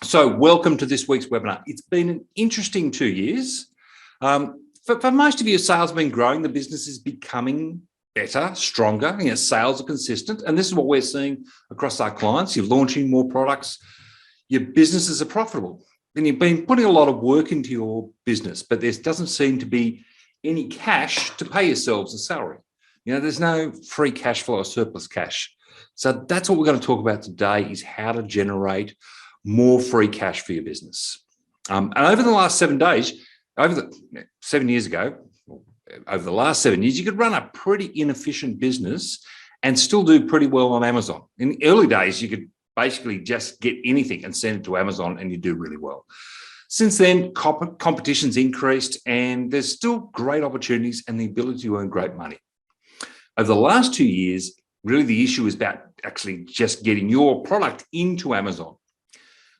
So welcome to this week's webinar. It's been an interesting 2 years. For most of you, sales have been growing. The business is becoming better, stronger. Sales are consistent. And this is what we're seeing across our clients. You're launching more products. Your businesses are profitable. And you've been putting a lot of work into your business, but there doesn't seem to be any cash to pay yourselves a salary. There's no free cash flow or surplus cash. So that's what we're going to talk about today, is how to generate more free cash for your business. And over the last 7 days, 7 years ago, over the last 7 years, you could run a pretty inefficient business and still do pretty well on Amazon. In the early days, you could basically just get anything and send it to Amazon and you do really well. Since then, competition's increased and there's still great opportunities and the ability to earn great money. Over the last 2 years, really the issue is about actually just getting your product into Amazon.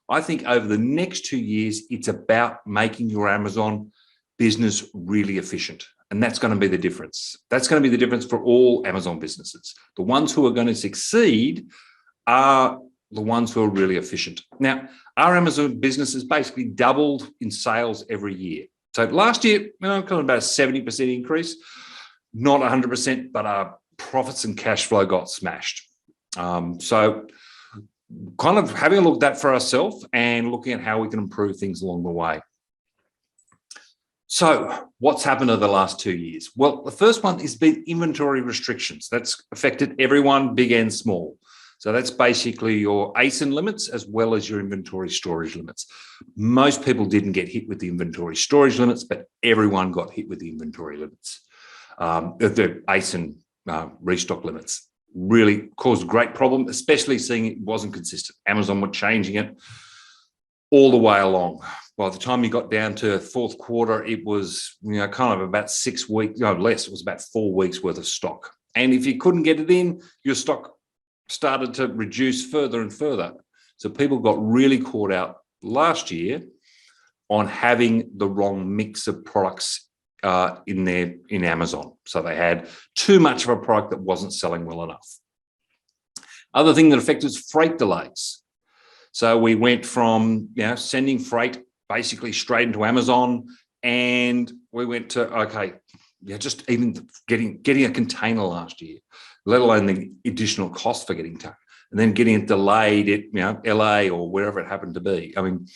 I think over the next 2 years, it's about making your Amazon business really efficient. And that's going to be the difference. That's going to be the difference for all Amazon businesses. The ones who are going to succeed are the ones who are really efficient. Now, our Amazon business has basically doubled in sales every year. So last year, kind of about a 70% increase, not 100%, but our profits and cash flow got smashed. So kind of having a look at that for ourselves and looking at how we can improve things along the way. So what's happened over the last 2 years? Well, the first one has been inventory restrictions. That's affected everyone, big and small. So that's basically your ASIN limits as well as your inventory storage limits. Most people didn't get hit with the inventory storage limits, but everyone got hit with the inventory limits. The ASIN restock limits really caused a great problem, especially seeing it wasn't consistent. Amazon were changing it all the way along. By the time you got down to fourth quarter, it was kind of about 6 weeks, less. It was about 4 weeks worth of stock. And if you couldn't get it in, your stock started to reduce further and further. So people got really caught out last year on having the wrong mix of products in Amazon. So they had too much of a product that wasn't selling well enough. Other thing that affected was freight delays. So we went from sending freight basically straight into Amazon, and we went to just even getting a container last year, let alone the additional cost for getting to, and then getting it delayed at LA or wherever it happened to be. I mean,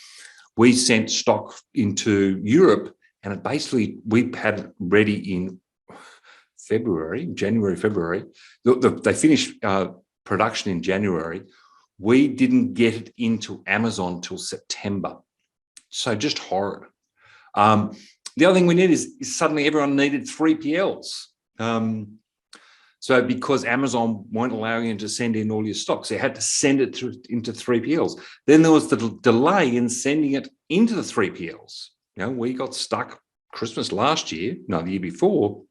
we sent stock into Europe, and it basically we had it ready in January, February. They finished production in January. We didn't get it into Amazon till September. So just horrid. The other thing we need is suddenly everyone needed 3PLs. So because Amazon weren't allowing you to send in all your stocks, they had to send it into 3PLs. Then there was the delay in sending it into the 3PLs. We got stuck Christmas last year, the year before,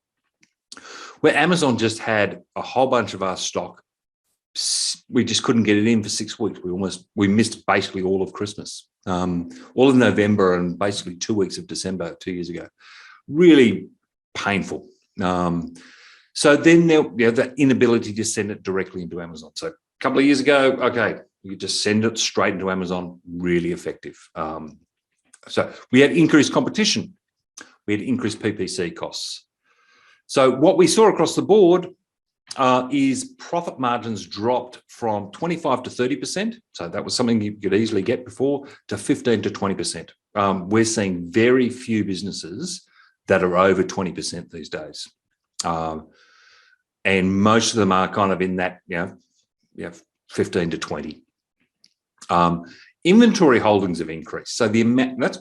where Amazon just had a whole bunch of our stock. We just couldn't get it in for 6 weeks. We missed basically all of Christmas, all of November, and basically 2 weeks of December 2 years ago. Really painful. So then the inability to send it directly into Amazon. So a couple of years ago, you just send it straight into Amazon, really effective. So we had increased competition. We had increased PPC costs. So what we saw across the board is profit margins dropped from 25 to 30%. So that was something you could easily get before, to 15 to 20%. We're seeing very few businesses that are over 20% these days. And most of them are kind of in that, 15 to 20. Inventory holdings have increased. So that's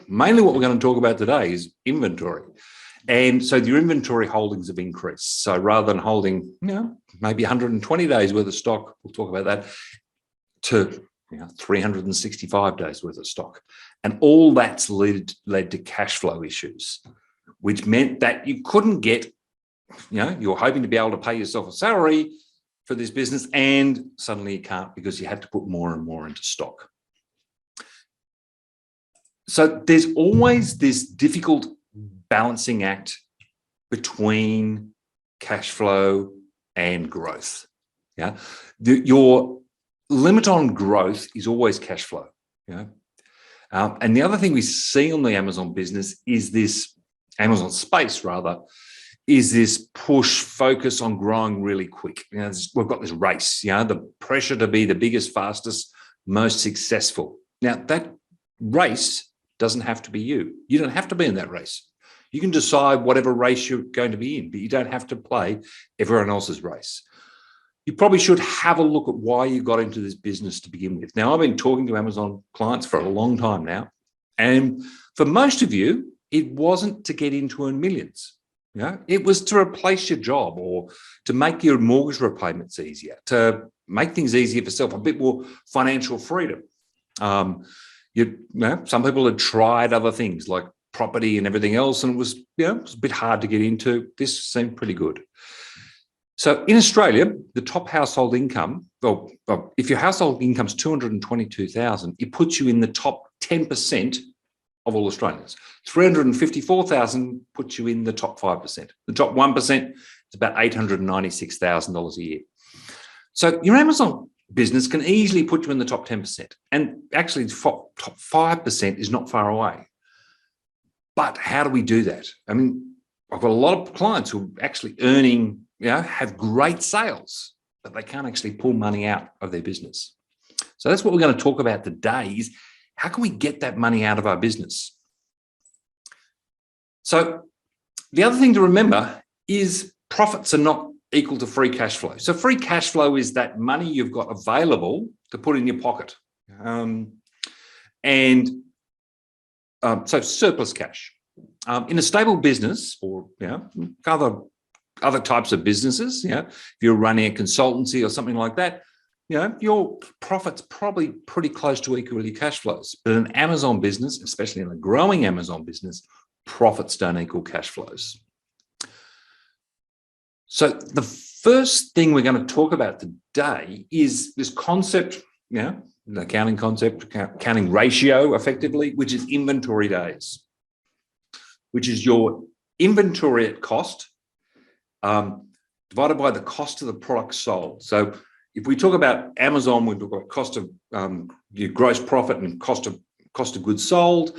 mainly what we're going to talk about today is inventory. And so your inventory holdings have increased. So rather than holding, maybe 120 days worth of stock, we'll talk about that, to 365 days worth of stock. And all that's led to cash flow issues, which meant that you couldn't get, you're hoping to be able to pay yourself a salary for this business, and suddenly you can't because you had to put more and more into stock. So there's always this difficult balancing act between cash flow and growth. Your limit on growth is always cash flow. You know? And the other thing we see on the Amazon business is this, Amazon space rather, is this push focus on growing really quick. You know, we've got this race, you know, the pressure to be the biggest, fastest, most successful. Now, that race doesn't have to be you. You don't have to be in that race. You can decide whatever race you're going to be in, but you don't have to play everyone else's race. You probably should have a look at why you got into this business to begin with. Now, I've been talking to Amazon clients for a long time now, and for most of you, it wasn't to get in to earn millions. You know, it was to replace your job or to make your mortgage repayments easier, to make things easier for yourself, a bit more financial freedom. You know, some people had tried other things like property and everything else, and it was, you know, it was a bit hard to get into. This seemed pretty good. So in Australia, the top household income, well, if your household income is $222,000, it puts you in the top 10% of all Australians. $354,000 puts you in the top 5%. The top 1% is about $896,000 a year. So your Amazon business can easily put you in the top 10%. And actually, the top 5% is not far away. But how do we do that? I mean, I've got a lot of clients who are actually earning, you know, have great sales, but they can't actually pull money out of their business. So that's what we're going to talk about today is how can we get that money out of our business? So the other thing to remember is profits are not equal to free cash flow. So free cash flow is that money you've got available to put in your pocket. So surplus cash. In a stable business or, you know, other types of businesses, you know, if you're running a consultancy or something like that, you know, your profits probably pretty close to equal your cash flows. But in an Amazon business, especially in a growing Amazon business, profits don't equal cash flows. So the first thing we're going to talk about today is this concept, you know, the accounting concept, accounting ratio effectively, which is inventory days, which is your inventory at cost divided by the cost of the product sold. So if we talk about Amazon, we talk about cost of your gross profit and cost of goods sold.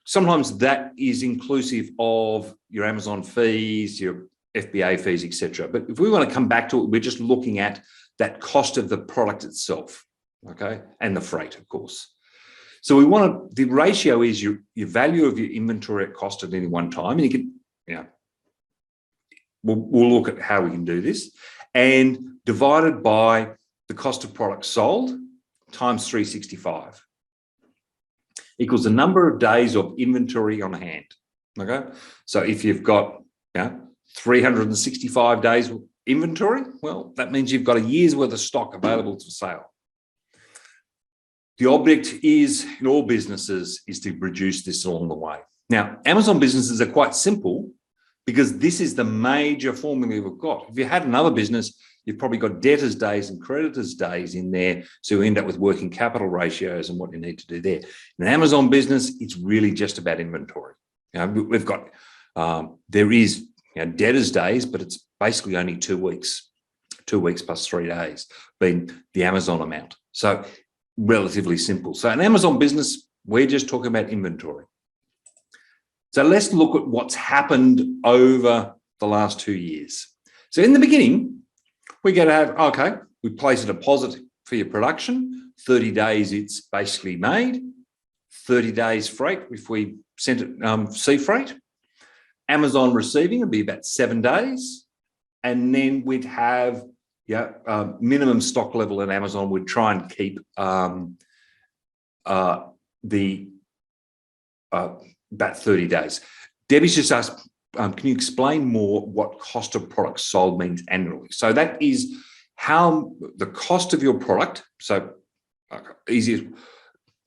Sometimes that is inclusive of your Amazon fees, your FBA fees, etc. But if we want to come back to it, we're just looking at that cost of the product itself, okay, and the freight, of course. So we want to, the ratio is your value of your inventory at cost at any one time, and you can, you know, we'll look at how we can do this, and divided by the cost of products sold times 365 equals the number of days of inventory on hand. Okay, so if you've got, you know, 365 days of inventory, well, that means you've got a year's worth of stock available for sale. The object is, in all businesses, is to reduce this along the way. Now, Amazon businesses are quite simple because this is the major formula we've got. If you had another business, you've probably got debtors days and creditors days in there, so you end up with working capital ratios and what you need to do there. In an Amazon business, it's really just about inventory. You know, we've got, there is, you know, debtors days, but it's basically only 2 weeks. 2 weeks plus 3 days being the Amazon amount. So relatively simple. So an Amazon business, we're just talking about inventory. So let's look at what's happened over the last 2 years. So in the beginning, we're going to have, okay, we place a deposit for your production. 30 days, it's basically made. 30 days freight, if we sent it sea freight. Amazon receiving would be about 7 days. And then we'd have, minimum stock level at Amazon would try and keep about 30 days. Debbie's just asked, can you explain more what cost of products sold means annually? So that is how the cost of your product, so easy,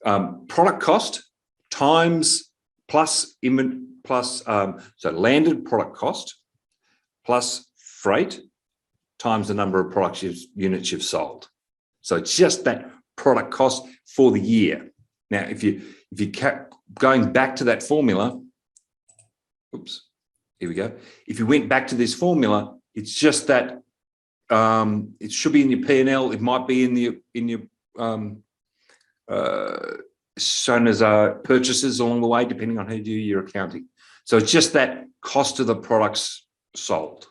product cost times plus so landed product cost plus freight times the number of products units you've sold. So it's just that product cost for the year. Now, if you kept going back to that formula, oops, here we go. If you went back to this formula, it's just that it should be in your P&L. It might be in your shown as purchases along the way, depending on how you do your accounting. So it's just that cost of the products sold.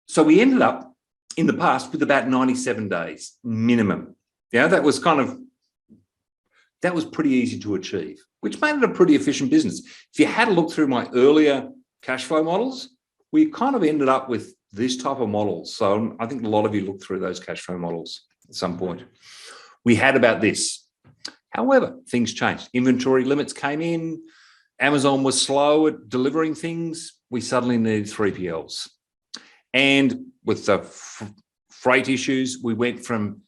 So we ended up in the past with about 97 days minimum. Yeah, that was pretty easy to achieve, which made it a pretty efficient business. If you had a look through my earlier cash flow models, we kind of ended up with this type of model. So I think a lot of you looked through those cash flow models at some point. We had about this. However, things changed. Inventory limits came in. Amazon was slow at delivering things. We suddenly needed 3PLs. And with the freight issues, we went from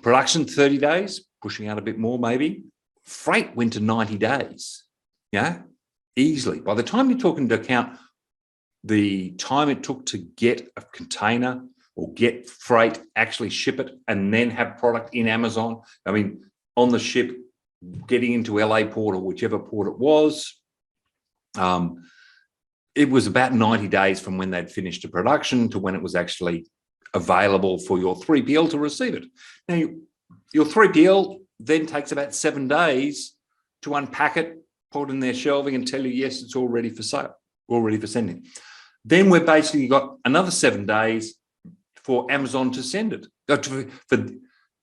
production 30 days, pushing out a bit more maybe. Freight went to 90 days, yeah, easily. By the time you took into account the time it took to get a container or get freight, actually ship it, and then have product in Amazon, I mean, on the ship, getting into LA port or whichever port it was about 90 days from when they'd finished the production to when it was actually available for your 3PL to receive it. Now, your 3PL then takes about 7 days to unpack it, put it in their shelving and tell you, yes, it's all ready for sale, all ready for sending. Then we've basically got another 7 days for Amazon to send it. For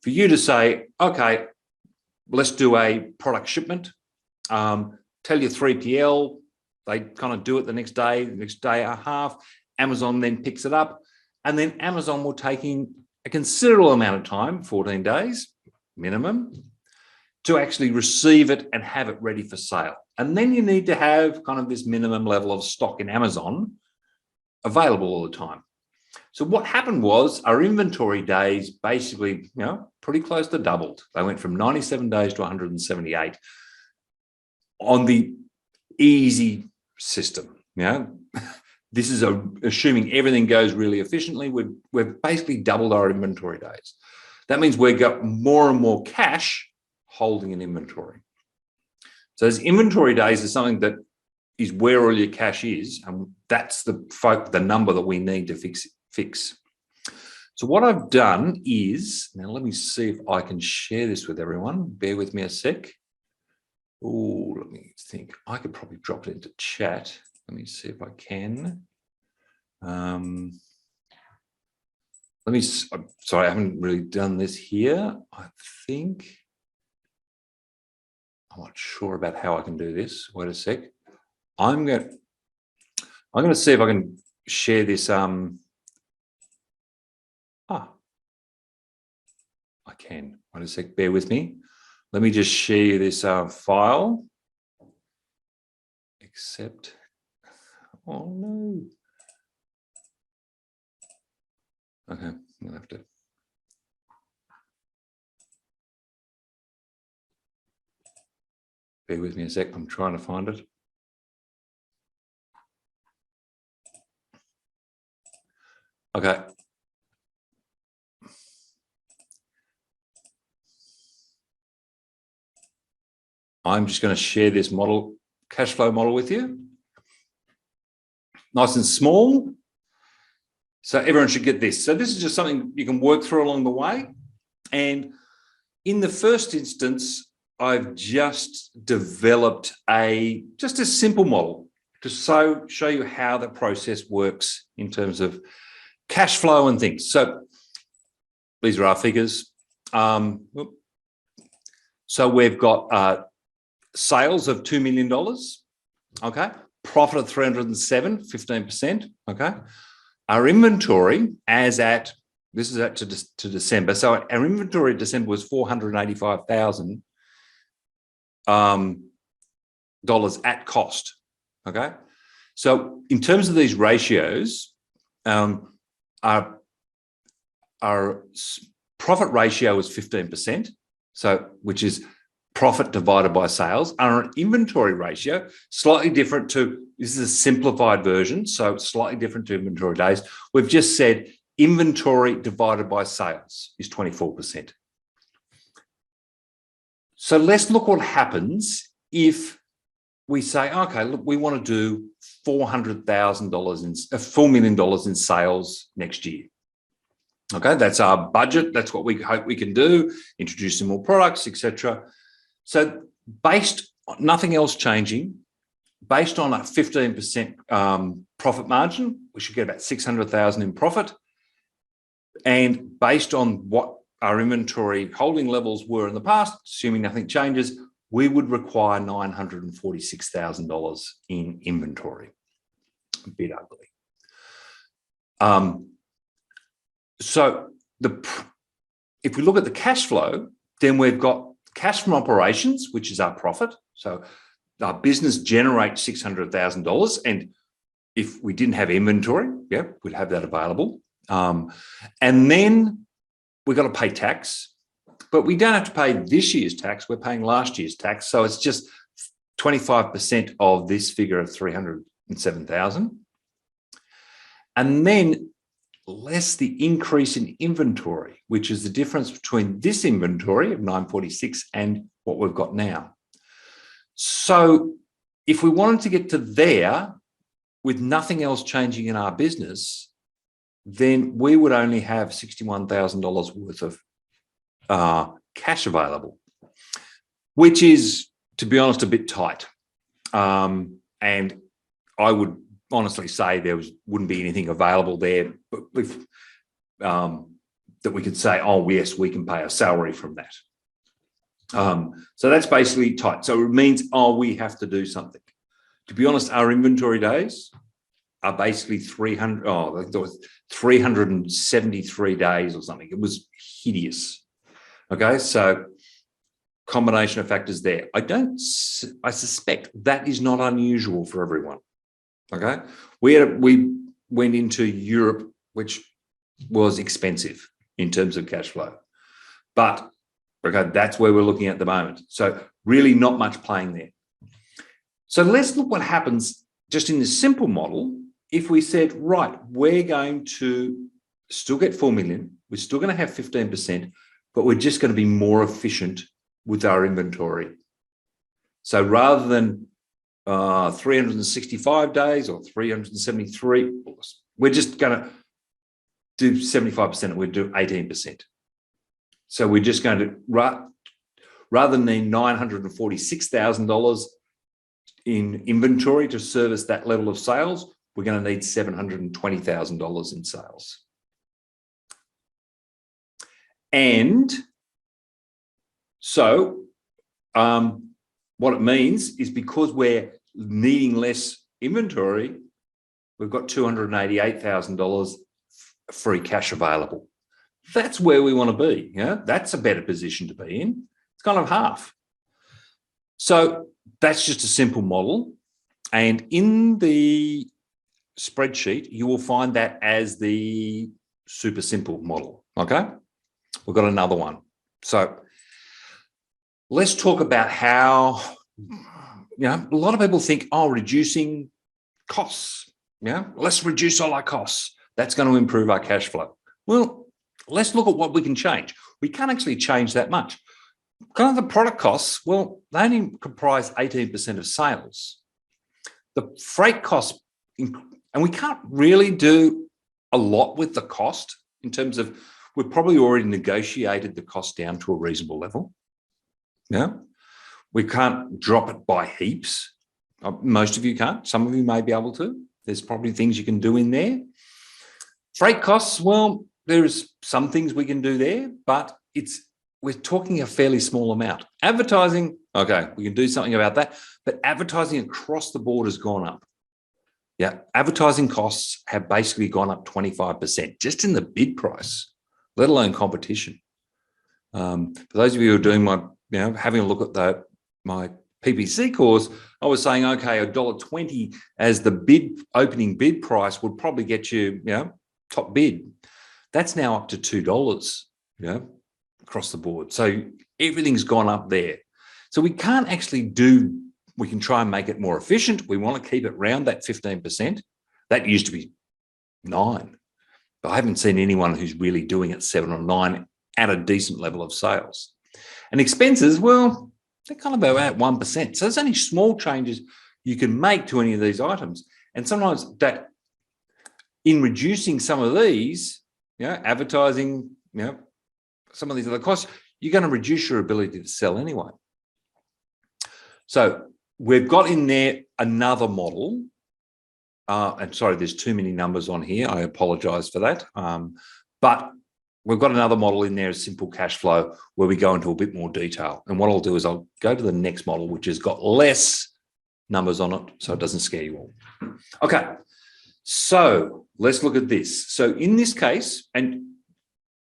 you to say, okay, let's do a product shipment, tell your 3PL, they kind of do it the next day and a half. Amazon then picks it up, and then Amazon will take in a considerable amount of time, 14 days minimum, to actually receive it and have it ready for sale. And then you need to have kind of this minimum level of stock in Amazon available all the time. So what happened was our inventory days basically, pretty close to doubled. They went from 97 days to 178 on the easy system. This is assuming everything goes really efficiently. We've basically doubled our inventory days. That means we've got more and more cash holding an inventory. So those inventory days is something that is where all your cash is, and that's the number that we need to fix. So what I've done is, now let me see if I can share this with everyone. Bear with me a sec. Oh, let me think. I could probably drop it into chat. Let me see if I can. Sorry, I haven't really done this here. I think, I'm not sure about how I can do this. Wait a sec. I'm going to see if I can share this. I can. Wait a sec. Bear with me. Let me just share this file. Accept. Oh no. Okay, I'm gonna have to. Bear with me a sec. I'm trying to find it. Okay. I'm just going to share this model, cash flow model with you. Nice and small. So everyone should get this. So this is just something you can work through along the way. And in the first instance, I've just developed just a simple model to show you how the process works in terms of cash flow and things. So these are our figures. So we've got sales of $2 million, okay? Profit of 307, 15%, okay? Our inventory this is at to December. So our inventory in December was $485,000 at cost, okay? So in terms of these ratios, our profit ratio is 15%, so which is profit divided by sales. Our inventory ratio, slightly different to, this is a simplified version, so it's slightly different to inventory days. We've just said inventory divided by sales is 24%. So let's look what happens if we say, okay, look, we want to do $400,000 $4 million in sales next year. Okay, that's our budget. That's what we hope we can do, introduce some more products, etc. So based on nothing else changing, based on a 15% profit margin, we should get about 600,000 in profit. And based on what our inventory holding levels were in the past, assuming nothing changes, we would require $946,000 in inventory. A bit ugly. So if we look at the cash flow, then we've got cash from operations, which is our profit. So our business generates $600,000, and if we didn't have inventory, yeah, we'd have that available. And then we've got to pay tax, but we don't have to pay this year's tax. We're paying last year's tax, so it's just 25% of this figure of 307,000, and then less the increase in inventory, which is the difference between this inventory of 946 and what we've got now. So if we wanted to get to there with nothing else changing in our business, then we would only have $61,000 worth of cash available, which is, to be honest, a bit tight. And I would honestly say there wouldn't be anything available there that we could say, oh, yes, we can pay a salary from that. So that's basically tight. So it means, oh, we have to do something. To be honest, our inventory days are basically 373 days or something. It was hideous. Okay, so combination of factors there. I suspect that is not unusual for everyone. Okay, we went into Europe, which was expensive in terms of cash flow, but okay, that's where we're looking at the moment. So really not much playing there. So let's look what happens just in this simple model. If we said, right, we're going to still get 4 million, we're still going to have 15%, but we're just going to be more efficient with our inventory. So rather than 365 days or 373, we're just going to do 75%, and we'll do 18%. So we're just going to, rather than need $946,000 in inventory to service that level of sales, we're going to need $720,000 in sales. And so what it means is, because we're needing less inventory, we've got $288,000 free cash available. That's where we want to be. Yeah, that's a better position to be in. It's kind of half. So that's just a simple model. And in the spreadsheet, you will find that as the super simple model. Okay, we've got another one. So let's talk about how, a lot of people think, oh, reducing costs. Yeah, let's reduce all our costs. That's going to improve our cash flow. Well, let's look at what we can change. We can't actually change that much. Kind of the product costs, well, they only comprise 18% of sales. The freight costs, and we can't really do a lot with the cost in terms of, we've probably already negotiated the cost down to a reasonable level. Yeah, we can't drop it by heaps. Most of you can't. Some of you may be able to. There's probably things you can do in there. Freight costs, well, there's some things we can do there, but we're talking a fairly small amount. Advertising, okay, we can do something about that, but advertising across the board has gone up. Yeah, advertising costs have basically gone up 25% just in the bid price, let alone competition. For those of you who are doing having a look at my PPC course, I was saying, okay, $1.20 as the opening bid price would probably get you, top bid. That's now up to $2, across the board. So everything's gone up there. So we can't actually we can try and make it more efficient. We want to keep it around that 15%. That used to be 9%. But I haven't seen anyone who's really doing it 7 or 9 at a decent level of sales. And expenses, well, they're kind of about 1%. So there's only small changes you can make to any of these items. And sometimes that in reducing some of these, advertising, some of these other costs, you're going to reduce your ability to sell anyway. So we've got in there another model. And sorry, there's too many numbers on here. I apologize for that. But we've got another model in there, a simple cash flow, where we go into a bit more detail. And what I'll do is I'll go to the next model, which has got less numbers on it, so it doesn't scare you all. Okay, so let's look at this. So in this case, and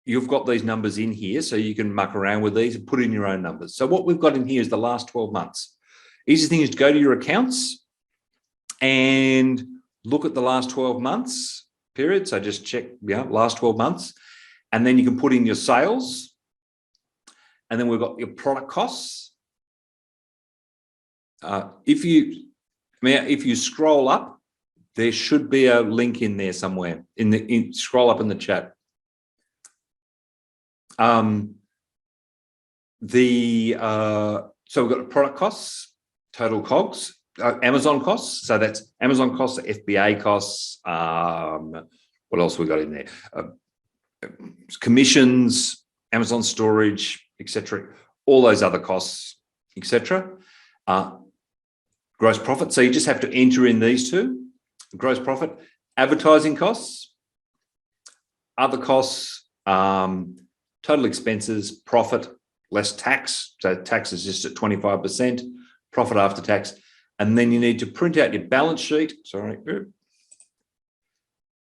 you've got these numbers in here, so you can muck around with these and put in your own numbers. So what we've got in here is the last 12 months. Easy thing is to go to your accounts and look at the last 12 months period. So just check, last 12 months. And then you can put in your sales. And then we've got your product costs. If you scroll up, there should be a link in there somewhere. Scroll up in the chat. So we've got the product costs, total COGS, Amazon costs. So that's Amazon costs, FBA costs. What else we got in there? Commissions, Amazon storage, etc. All those other costs, etc. Gross profit. So you just have to enter in these two. Gross profit, advertising costs, other costs, total expenses, profit, less tax. So tax is just at 25%, profit after tax. And then you need to print out your balance sheet.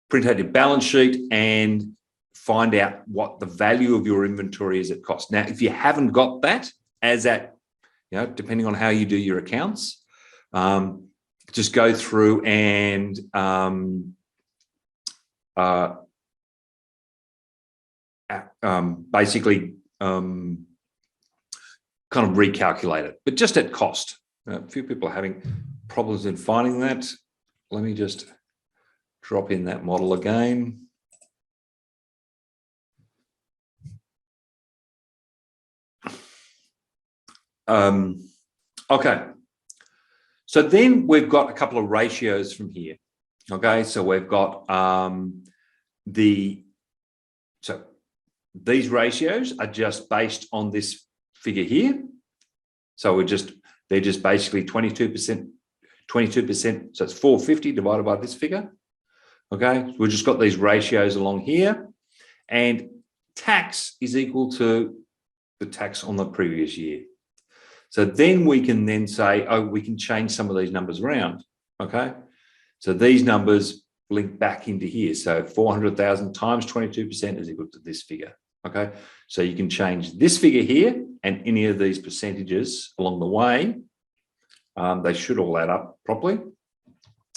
Print out your balance sheet and find out what the value of your inventory is at cost. Now, if you haven't got that as at, depending on how you do your accounts, just go through and basically kind of recalculate it, but just at cost. A few people are having problems in finding that. Let me just drop in that model again. Okay. So then we've got a couple of ratios from here. Okay, so we've got so these ratios are just based on this figure here. So they're just basically 22%, 22%. So it's 450 divided by this figure. Okay, so we've just got these ratios along here, and tax is equal to the tax on the previous year. So then we can then say, we can change some of these numbers around. Okay, so these numbers link back into here. So 400,000 times 22% is equal to this figure. Okay, so you can change this figure here and any of these percentages along the way. They should all add up properly.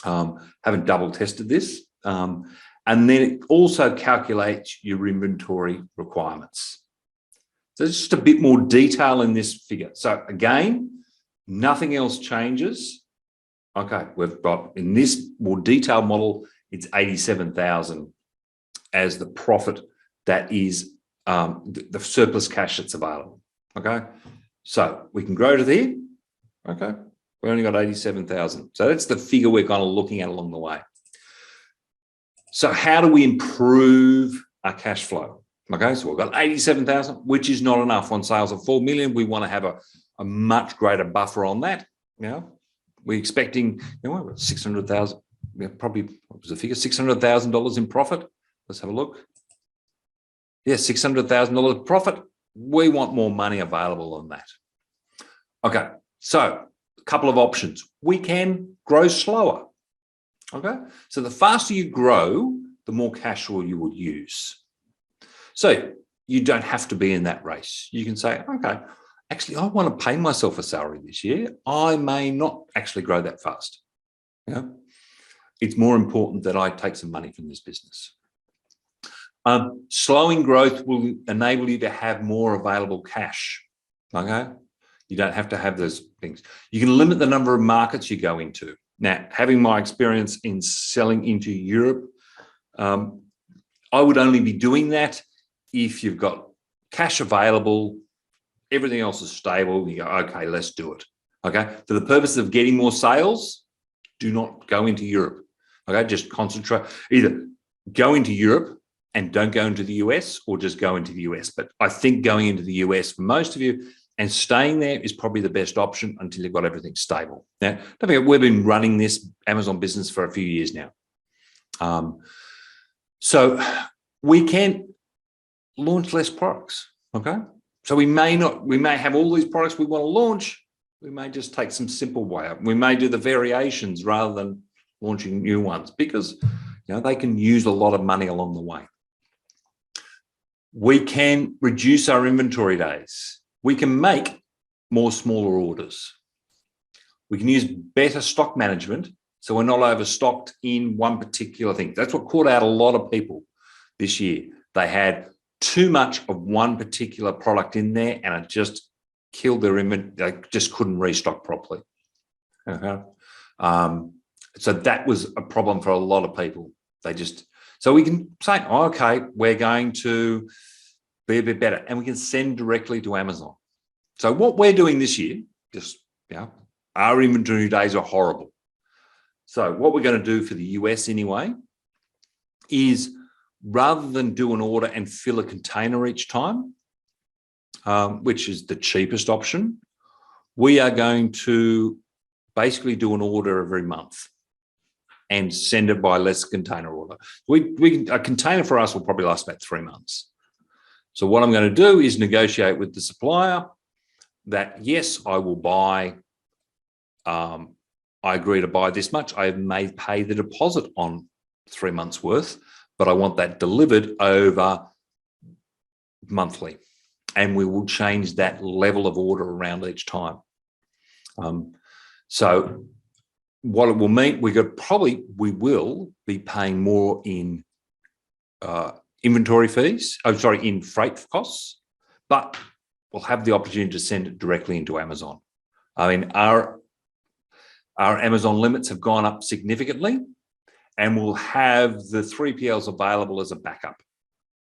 Haven't double tested this. And then it also calculates your inventory requirements. So it's just a bit more detail in this figure. So again, nothing else changes. Okay, we've got in this more detailed model, it's 87,000 as the profit that is the surplus cash that's available. Okay, so we can grow to there. Okay, we only got 87,000. So that's the figure we're kind of looking at along the way. So how do we improve our cash flow? Okay, so we've got 87,000, which is not enough on sales of 4 million. We want to have a much greater buffer on that. We're expecting, 600,000, probably, what was the figure? $600,000 in profit. Let's have a look. Yeah, $600,000 profit. We want more money available than that. Okay, so a couple of options. We can grow slower. Okay, so the faster you grow, the more cash flow you will use. So you don't have to be in that race. You can say, okay, actually, I want to pay myself a salary this year. I may not actually grow that fast. It's more important that I take some money from this business. Slowing growth will enable you to have more available cash. Okay, you don't have to have those things. You can limit the number of markets you go into. Now, having my experience in selling into Europe, I would only be doing that if you've got cash available, everything else is stable, you go, okay, let's do it. Okay, for the purpose of getting more sales, do not go into Europe. Okay, just concentrate, either go into Europe and don't go into the US, or just go into the US. But I think going into the US for most of you and staying there is probably the best option until you've got everything stable. Now, don't forget, we've been running this Amazon business for a few years now. So we can launch less products, okay? So we may have all these products we want to launch. We may just take some simple way up. We may do the variations rather than launching new ones, because they can use a lot of money along the way. We can reduce our inventory days. We can make more smaller orders. We can use better stock management, so we're not overstocked in one particular thing. That's what caught out a lot of people this year. They had too much of one particular product in there, and it just killed their inventory. They just couldn't restock properly. Okay. So that was a problem for a lot of people. So we can say, okay, we're going to be a bit better, and we can send directly to Amazon. So what we're doing this year, our inventory days are horrible. So what we're going to do for the US anyway is, rather than do an order and fill a container each time, which is the cheapest option, we are going to basically do an order every month and send it by less container order. A container for us will probably last about 3 months. So what I'm going to do is negotiate with the supplier that, yes, I will buy, I agree to buy this much. I may pay the deposit on 3 months worth, but I want that delivered over monthly. And we will change that level of order around each time. So what it will mean, we will be paying more in inventory fees, in freight costs, but we'll have the opportunity to send it directly into Amazon. I mean, our Amazon limits have gone up significantly, and we'll have the 3PLs available as a backup.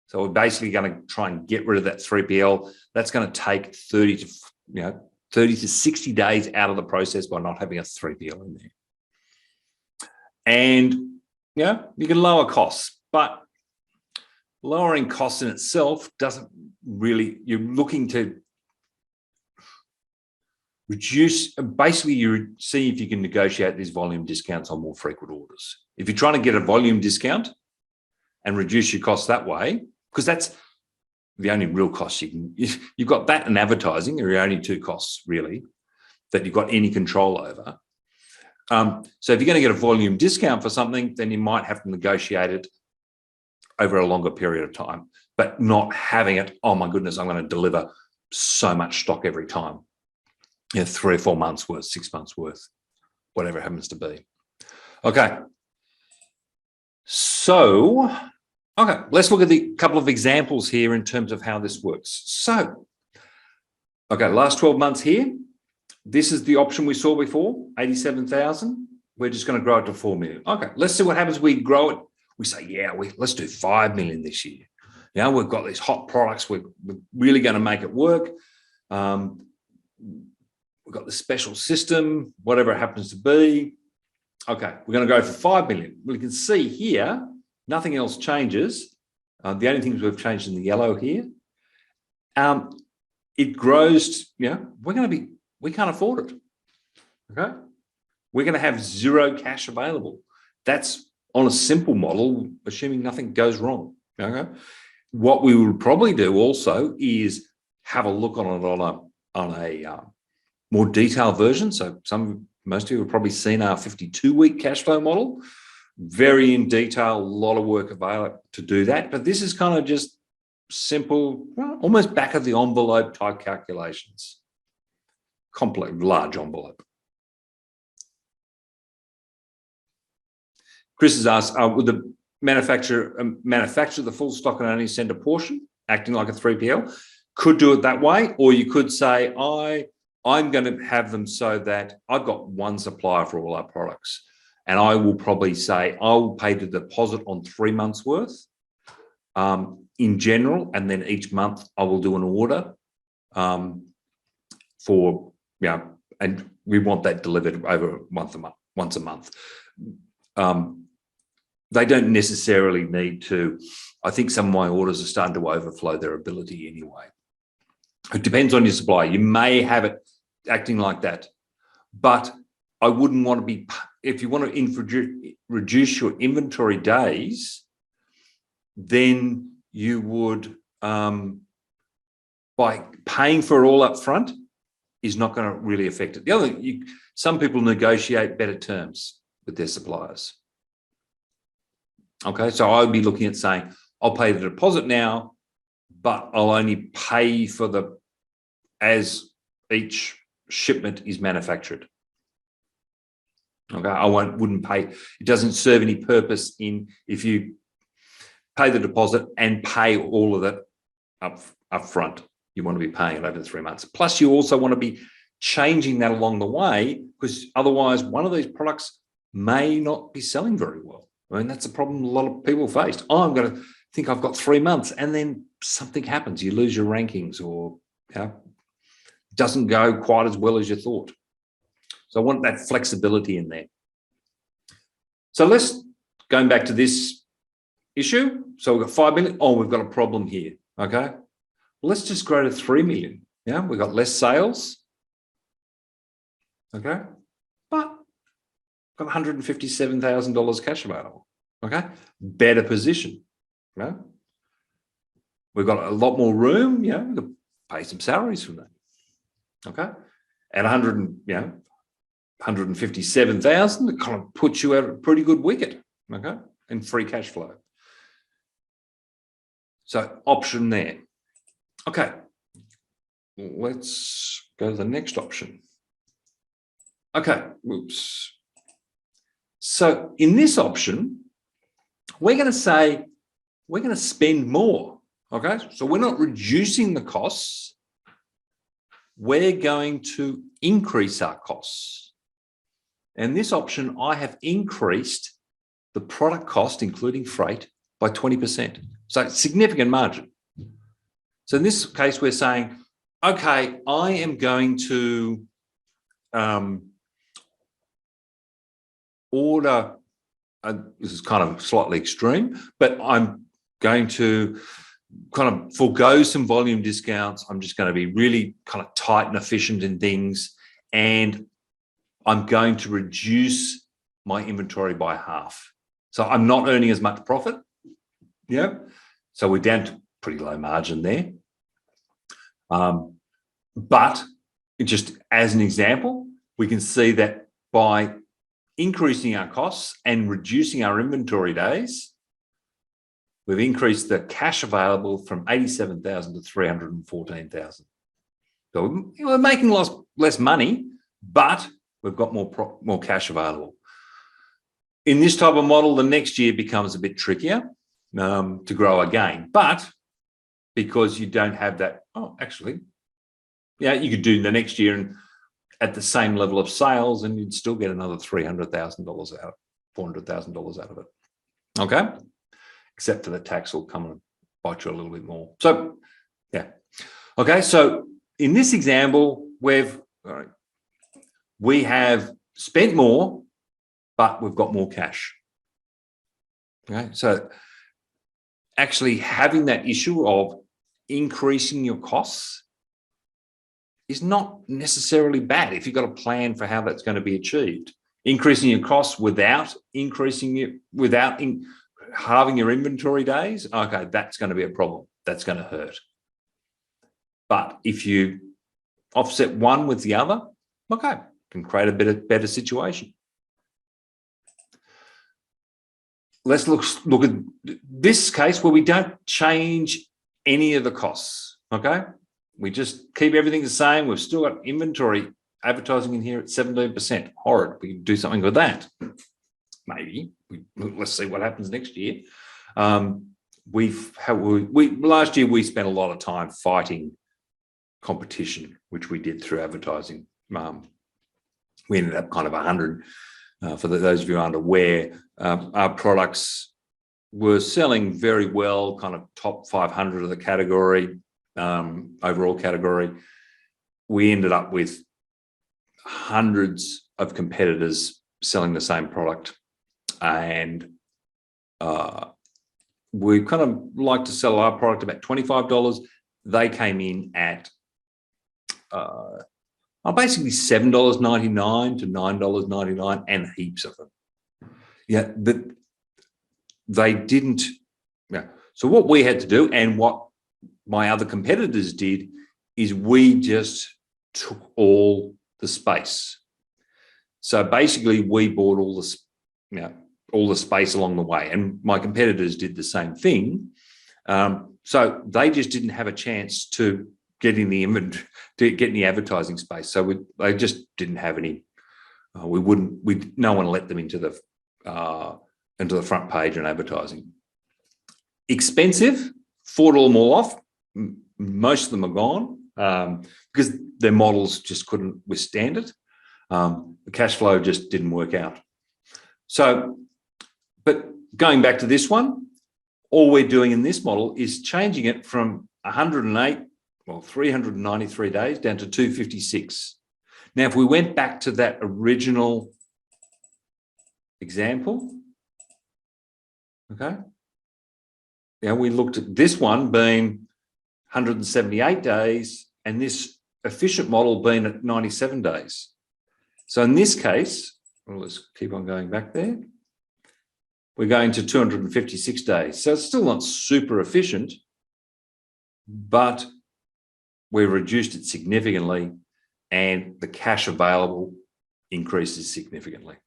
So we're basically going to try and get rid of that 3PL. That's going to take 30 to 60 days out of the process by not having a 3PL in there. And you can lower costs, but lowering costs in itself doesn't really, you're looking to reduce, basically you see if you can negotiate these volume discounts on more frequent orders. If you're trying to get a volume discount and reduce your costs that way, because that's the only real cost you've got, that and advertising are your only two costs really that you've got any control over. So if you're going to get a volume discount for something, then you might have to negotiate it over a longer period of time, but not having it, oh my goodness, I'm going to deliver so much stock every time. 3 or 4 months worth, 6 months worth, whatever it happens to be. Okay. So, let's look at the couple of examples here in terms of how this works. So, last 12 months here. This is the option we saw before, 87,000. We're just going to grow it to 4 million. Okay, let's see what happens. We grow it. We say, let's do 5 million this year. We've got these hot products. We're really going to make it work. We've got the special system, whatever it happens to be. Okay, we're going to go for 5 million. Well, you can see here, nothing else changes. The only things we've changed in the yellow here. It grows, we can't afford it. Okay, we're going to have zero cash available. That's on a simple model, assuming nothing goes wrong. Okay, what we will probably do also is have a look on it on a more detailed version. So most of you have probably seen our 52-week cash flow model, very in detail, a lot of work available to do that. But this is kind of just simple, almost back of the envelope type calculations. Complex, large envelope. Chris has asked, would the manufacturer manufacture the full stock and only send a portion, acting like a 3PL? Could do it that way, or you could say, I'm going to have them so that I've got one supplier for all our products, and I will probably say I will pay the deposit on 3 months worth in general, and then each month I will do an order for, and we want that delivered over once a month. They don't necessarily need to I think some of my orders are starting to overflow their ability anyway. It depends on your supplier. You may have it acting like that, but I wouldn't want to be, if you want to reduce your inventory days, then you would, by paying for it all up front, is not going to really affect it. The other, some people negotiate better terms with their suppliers. Okay, so I would be looking at saying, I'll pay the deposit now, but I'll only pay for as each shipment is manufactured. Okay, I wouldn't pay. It doesn't serve any purpose if you pay the deposit and pay all of that up front. You want to be paying it over 3 months. Plus, you also want to be changing that along the way, because otherwise one of these products may not be selling very well. I mean, that's a problem a lot of people faced. Oh, I'm going to think I've got 3 months, and then something happens. You lose your rankings, or doesn't go quite as well as you thought. So I want that flexibility in there. So going back to this issue. So we've got 5 million. Oh, we've got a problem here. Okay. Well, let's just grow to 3 million. Yeah. We've got less sales. Okay. But got $157,000 cash available. Okay. Better position. Right. We've got a lot more room. Yeah. We could pay some salaries from that. Okay. At 157,000, it kind of puts you at a pretty good wicket. Okay. In free cash flow. So option there. Okay. Let's go to the next option. Okay. Oops. So in this option, we're going to say we're going to spend more. Okay. So we're not reducing the costs. We're going to increase our costs. And this option, I have increased the product cost, including freight, by 20%. So significant margin. So in this case, we're saying, okay, I am going to order, this is kind of slightly extreme, but I'm going to kind of forego some volume discounts. I'm just going to be really kind of tight and efficient in things. And I'm going to reduce my inventory by half. So I'm not earning as much profit. Yeah. So we're down to pretty low margin there. But just as an example, we can see that by increasing our costs and reducing our inventory days, we've increased the cash available from 87,000 to 314,000. So we're making less money, but we've got more cash available. In this type of model, the next year becomes a bit trickier to grow again, but because you don't have that, you could do the next year and at the same level of sales, and you'd still get another $300,000 out, $400,000 out of it. Okay, except for the tax will come and bite you a little bit more. So, yeah. Okay, so in this example, we have spent more, but we've got more cash. Okay, so actually having that issue of increasing your costs is not necessarily bad if you've got a plan for how that's going to be achieved. Increasing your costs without halving your inventory days, okay, that's going to be a problem. That's going to hurt. But if you offset one with the other, okay, can create a better situation. Let's look at this case where we don't change any of the costs, okay? We just keep everything the same. We've still got inventory advertising in here at 17%. Horrid. We can do something with that. Maybe. Let's see what happens next year. Last year we spent a lot of time fighting competition, which we did through advertising. We ended up kind of 100. For those of you unaware, our products were selling very well, kind of top 500 of the category, overall category. We ended up with hundreds of competitors selling the same product, and we kind of like to sell our product about $25. They came in at basically $7.99 to $9.99 and heaps of them. Yeah, but they didn't. Yeah. So what we had to do, and what my other competitors did, is we just took all the space. So basically, we bought all the space along the way, and my competitors did the same thing. So they just didn't have a chance to get in the advertising space. So they just didn't have any. No one let them into the front page and advertising. Expensive, $4 more off. Most of them are gone because their models just couldn't withstand it. The cash flow just didn't work out. So, but going back to this one, all we're doing in this model is changing it from 393 days down to 256. Now, if we went back to that original example, okay, we looked at this one being 178 days and this efficient model being at 97 days. So in this case, let's keep on going back there. We're going to 256 days. So it's still not super efficient, but we've reduced it significantly and the cash available increases significantly.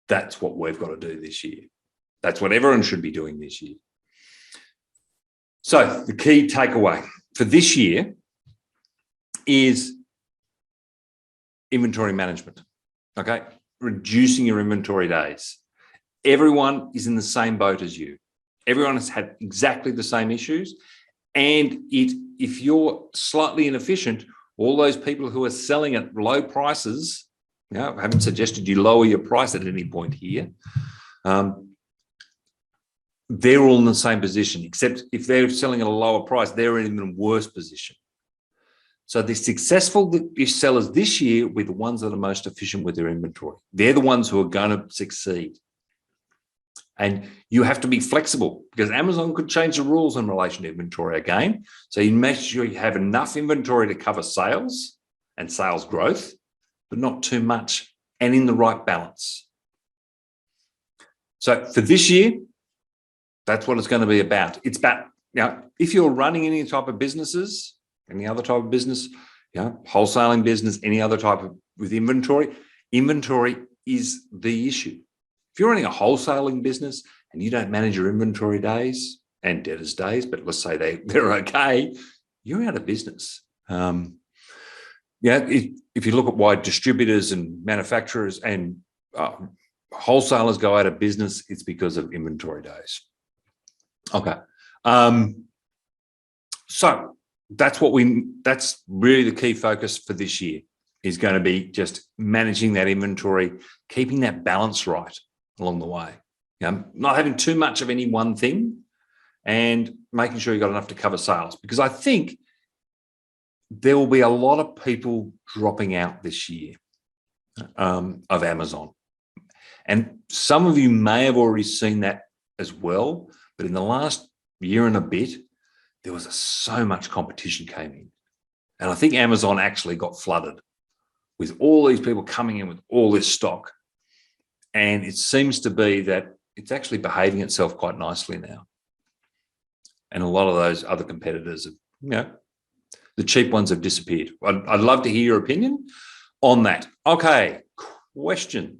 That's what we've got to do this year. That's what everyone should be doing this year. So the key takeaway for this year is inventory management, okay? Reducing your inventory days. Everyone is in the same boat as you. Everyone has had exactly the same issues. And if you're slightly inefficient, all those people who are selling at low prices, I haven't suggested you lower your price at any point here, they're all in the same position, except if they're selling at a lower price, they're in an even worse position. So the successful sellers this year were the ones that are most efficient with their inventory. They're the ones who are going to succeed. And you have to be flexible because Amazon could change the rules in relation to inventory again. So you make sure you have enough inventory to cover sales and sales growth, but not too much and in the right balance. So for this year, that's what it's going to be about. It's about, if you're running any type of businesses, any other type of business, wholesaling business, any other type of with inventory is the issue. If you're running a wholesaling business and you don't manage your inventory days and debtors days, but let's say they're okay, you're out of business. If you look at why distributors and manufacturers and wholesalers go out of business, it's because of inventory days. Okay. So that's really the key focus for this year is going to be just managing that inventory, keeping that balance right along the way. Not having too much of any one thing and making sure you've got enough to cover sales, because I think there will be a lot of people dropping out this year of Amazon. And some of you may have already seen that as well, but in the last year and a bit, there was so much competition came in. And I think Amazon actually got flooded with all these people coming in with all this stock. And it seems to be that it's actually behaving itself quite nicely now. And a lot of those other competitors, the cheap ones have disappeared. I'd love to hear your opinion on that. Okay, questions.